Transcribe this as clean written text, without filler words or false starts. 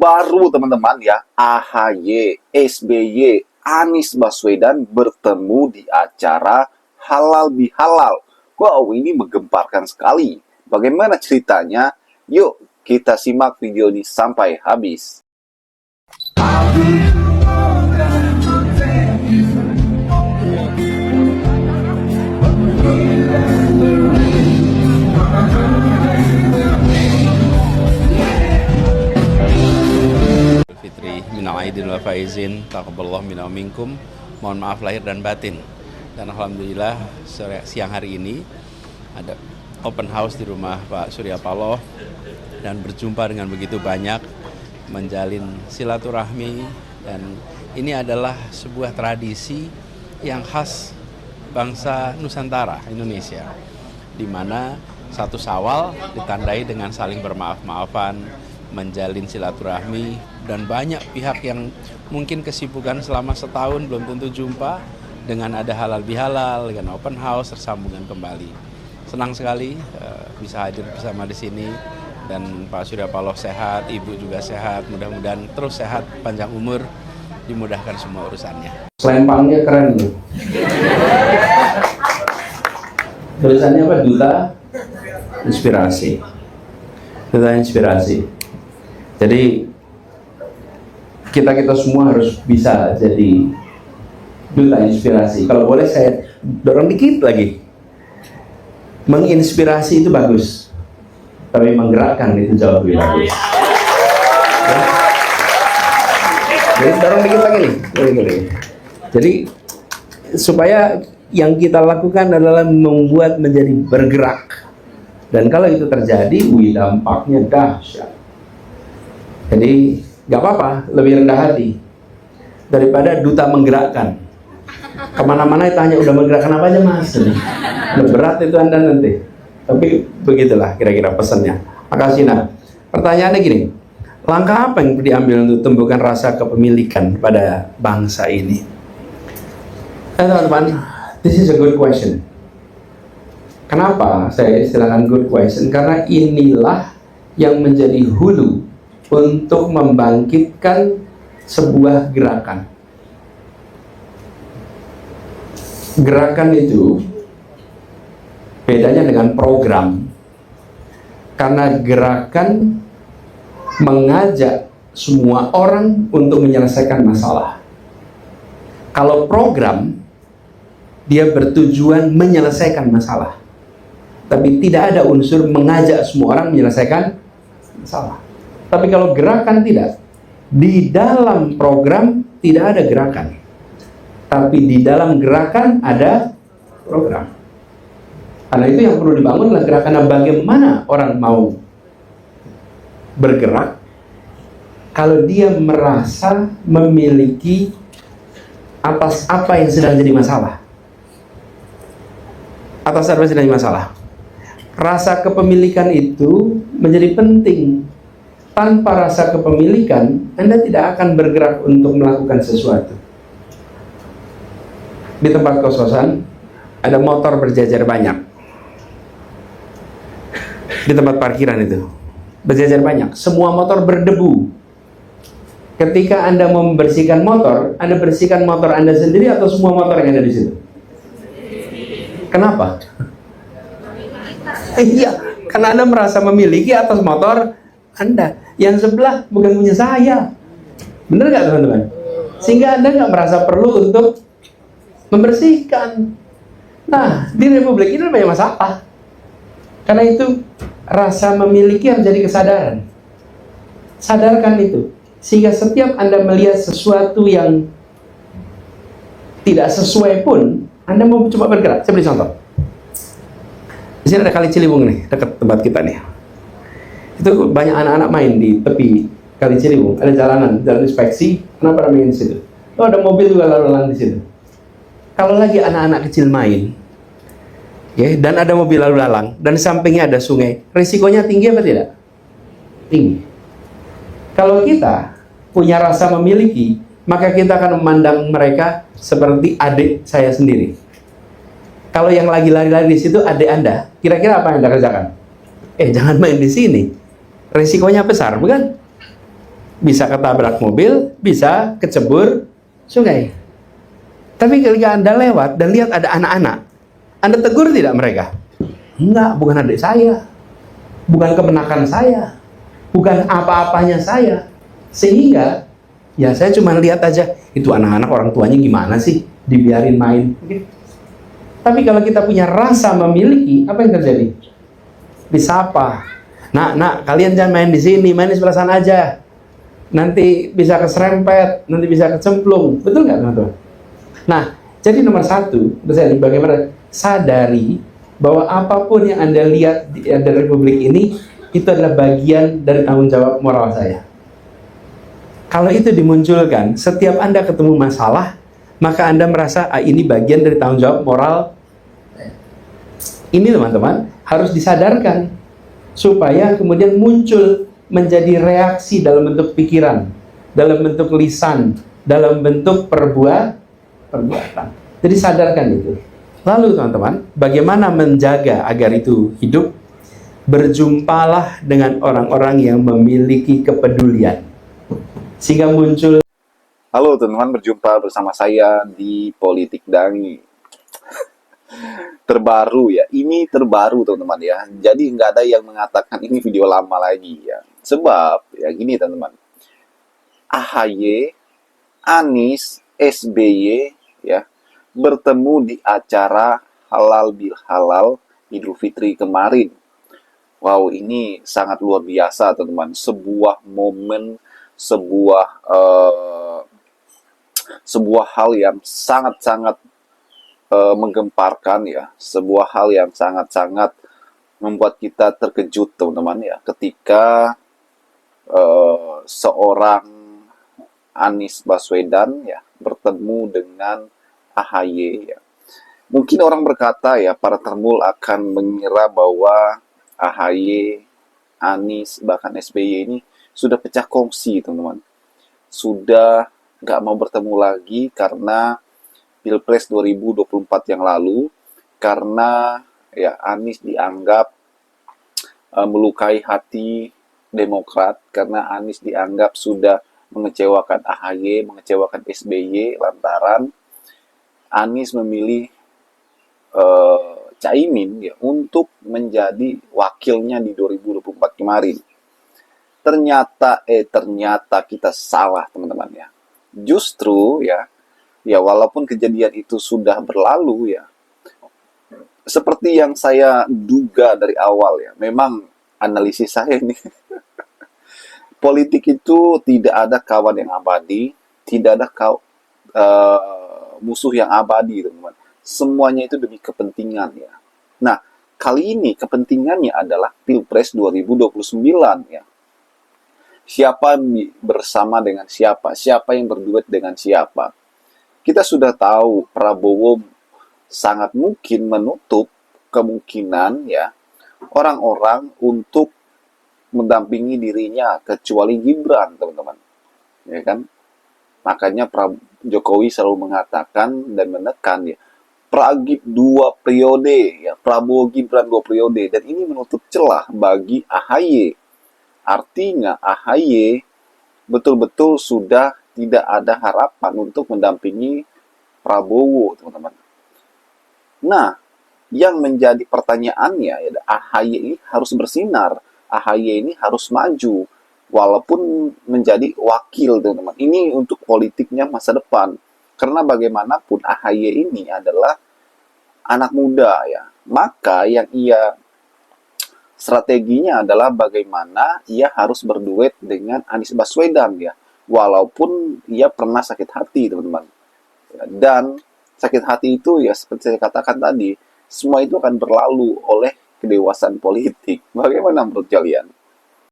baru teman-teman ya, AHY, SBY, Anies Baswedan bertemu di acara Halal Bihalal. Wow, ini menggemparkan sekali. Bagaimana ceritanya? Yuk kita simak video ini sampai habis. Fitri, minal aidin wal faizin, taqabbalallahu minna minkum. Mohon maaf lahir dan batin. Dan alhamdulillah siang hari ini ada open house di rumah Pak Surya Paloh dan berjumpa dengan begitu banyak, menjalin silaturahmi, dan ini adalah sebuah tradisi yang khas bangsa Nusantara Indonesia, di mana 1 Syawal ditandai dengan saling bermaaf-maafan, menjalin silaturahmi, dan banyak pihak yang mungkin kesibukan selama setahun belum tentu jumpa, dengan ada halal bihalal, dengan open house, tersambungan kembali. Senang sekali bisa hadir bersama di sini, dan Pak Surya Paloh sehat, Ibu juga sehat, mudah-mudahan terus sehat, panjang umur, dimudahkan semua urusannya. Selempangnya keren loh. Tulisannya apa? Duta Inspirasi. Duta Inspirasi. Jadi kita semua harus bisa jadi duta inspirasi. Kalau boleh saya dorong dikit lagi. Menginspirasi itu bagus, tapi menggerakkan itu jauh lebih bagus. Ya. Jadi dorong dikit lagi nih. Jadi supaya yang kita lakukan adalah membuat menjadi bergerak. Dan kalau itu terjadi, dampaknya dahsyat. Jadi nggak apa-apa, lebih rendah hati daripada duta menggerakkan. Kemana-mana tanya udah menggerakkan apa aja mas? Udah berat itu Anda nanti. Tapi begitulah kira-kira pesannya. Makasih. Nah, pertanyaannya gini, langkah apa yang diambil untuk tumbuhkan rasa kepemilikan pada bangsa ini? Teman-teman, this is a good question. Kenapa saya istilahkan good question? Karena inilah yang menjadi hulu untuk membangkitkan sebuah gerakan. Gerakan itu bedanya dengan program, karena gerakan mengajak semua orang untuk menyelesaikan masalah. Kalau program, dia bertujuan menyelesaikan masalah, tapi tidak ada unsur mengajak semua orang menyelesaikan masalah. Tapi kalau gerakan tidak, di dalam program tidak ada gerakan, tapi di dalam gerakan ada program. Karena itu yang perlu dibangun adalah gerakan bagaimana orang mau bergerak kalau dia merasa memiliki atas apa yang sedang jadi masalah. Atas apa yang sedang jadi masalah. Rasa kepemilikan itu menjadi penting. Tanpa rasa kepemilikan, Anda tidak akan bergerak untuk melakukan sesuatu. Di tempat kos-kosan, ada motor berjajar banyak. Di tempat parkiran itu, berjajar banyak. Semua motor berdebu. Ketika Anda mau membersihkan motor, Anda bersihkan motor Anda sendiri atau semua motor yang ada di situ? Kenapa? Iya, karena Anda merasa memiliki atas motor Anda. Yang sebelah bukan punya saya. Benar nggak teman-teman? Sehingga Anda nggak merasa perlu untuk membersihkan. Nah, di Republik ini banyak masalah. Karena itu rasa memiliki harus jadi kesadaran. Sadarkan itu. Sehingga setiap Anda melihat sesuatu yang tidak sesuai pun, Anda mau coba bergerak. Saya beri contoh. Di sini ada Kali Ciliwung nih, dekat tempat kita nih. Itu banyak anak-anak main di tepi Kali Ciliwung. Ada jalan inspeksi. Kenapa main di situ? Oh, ada mobil juga lalu-lalang di situ. Kalau lagi anak-anak kecil main, ya, dan ada mobil lalu lalang, dan sampingnya ada sungai, risikonya tinggi apa tidak? Tinggi. Kalau kita punya rasa memiliki, maka kita akan memandang mereka seperti adik saya sendiri. Kalau yang lagi lari-lari di situ adik Anda, kira-kira apa yang Anda kerjakan? Jangan main di sini. Risikonya besar, bukan? bisa ketabrak mobil, bisa kecebur sungai. Tapi ketika Anda lewat dan lihat ada anak-anak, Anda tegur tidak mereka? Enggak, bukan adik saya, bukan kemenakan saya, bukan apa-apanya saya. Sehingga ya saya cuma lihat aja, itu anak-anak orang tuanya gimana sih, dibiarin main. Tapi kalau kita punya rasa memiliki, apa yang terjadi? Disapa, nak, kalian jangan main di sini, main di sebelah sana aja. Nanti bisa keserempet, nanti bisa kecemplung. Betul nggak teman-teman? Nah, jadi nomor satu, bagaimana sadari bahwa apapun yang Anda lihat di Republik ini, itu adalah bagian dari tanggung jawab moral saya. Kalau itu dimunculkan, setiap Anda ketemu masalah, maka Anda merasa, ini bagian dari tanggung jawab moral. Ini teman-teman, harus disadarkan, supaya kemudian muncul menjadi reaksi dalam bentuk pikiran, dalam bentuk lisan, dalam bentuk perbuatan. Jadi sadarkan itu. Lalu teman-teman, bagaimana menjaga agar itu hidup? Berjumpalah dengan orang-orang yang memiliki kepedulian, sehingga muncul. Halo teman-teman, berjumpa bersama saya di Politik Dangi. Terbaru ya, ini terbaru teman-teman ya. Jadi nggak ada yang mengatakan ini video lama lagi ya. Sebab ya gini teman-teman, AHY, Anies, SBY ya bertemu di acara halal bil halal Idul Fitri kemarin. Wow, ini sangat luar biasa teman-teman. Sebuah momen, sebuah hal yang sangat-sangat menggemparkan ya, sebuah hal yang sangat-sangat membuat kita terkejut teman-teman ya, ketika seorang Anies Baswedan ya bertemu dengan AHY ya. Mungkin orang berkata ya, para termul akan mengira bahwa AHY, Anies, bahkan SBY ini sudah pecah kongsi teman-teman, sudah nggak mau bertemu lagi karena Pilpres 2024 yang lalu, karena ya Anies dianggap melukai hati Demokrat, karena Anies dianggap sudah mengecewakan AHY, mengecewakan SBY, lantaran Anies memilih Caimin ya untuk menjadi wakilnya di 2024 kemarin. Ternyata kita salah teman-teman ya. Justru ya walaupun kejadian itu sudah berlalu ya, seperti yang saya duga dari awal ya, memang analisis saya ini politik itu tidak ada kawan yang abadi, tidak ada musuh yang abadi teman-teman. Semuanya itu demi kepentingan ya. Nah, kali ini kepentingannya adalah Pilpres 2029 ya. Siapa bersama dengan siapa, siapa yang berduet dengan siapa. Kita sudah tahu Prabowo sangat mungkin menutup kemungkinan ya orang-orang untuk mendampingi dirinya kecuali Gibran teman-teman, ya kan? Makanya Jokowi selalu mengatakan dan menekan ya, Pragib 2 periode ya, Prabowo Gibran 2 periode, dan ini menutup celah bagi AHY. Artinya AHY betul-betul sudah tidak ada harapan untuk mendampingi Prabowo teman-teman. Nah, yang menjadi pertanyaannya ya, AHY ini harus bersinar, AHY ini harus maju walaupun menjadi wakil teman-teman. Ini untuk politiknya masa depan, karena bagaimanapun AHY ini adalah anak muda ya. Maka yang strateginya adalah bagaimana ia harus berduet dengan Anies Baswedan ya, walaupun ia pernah sakit hati teman-teman. Dan sakit hati itu ya seperti saya katakan tadi, semua itu akan berlalu oleh kedewasaan politik. Bagaimana menurut kalian?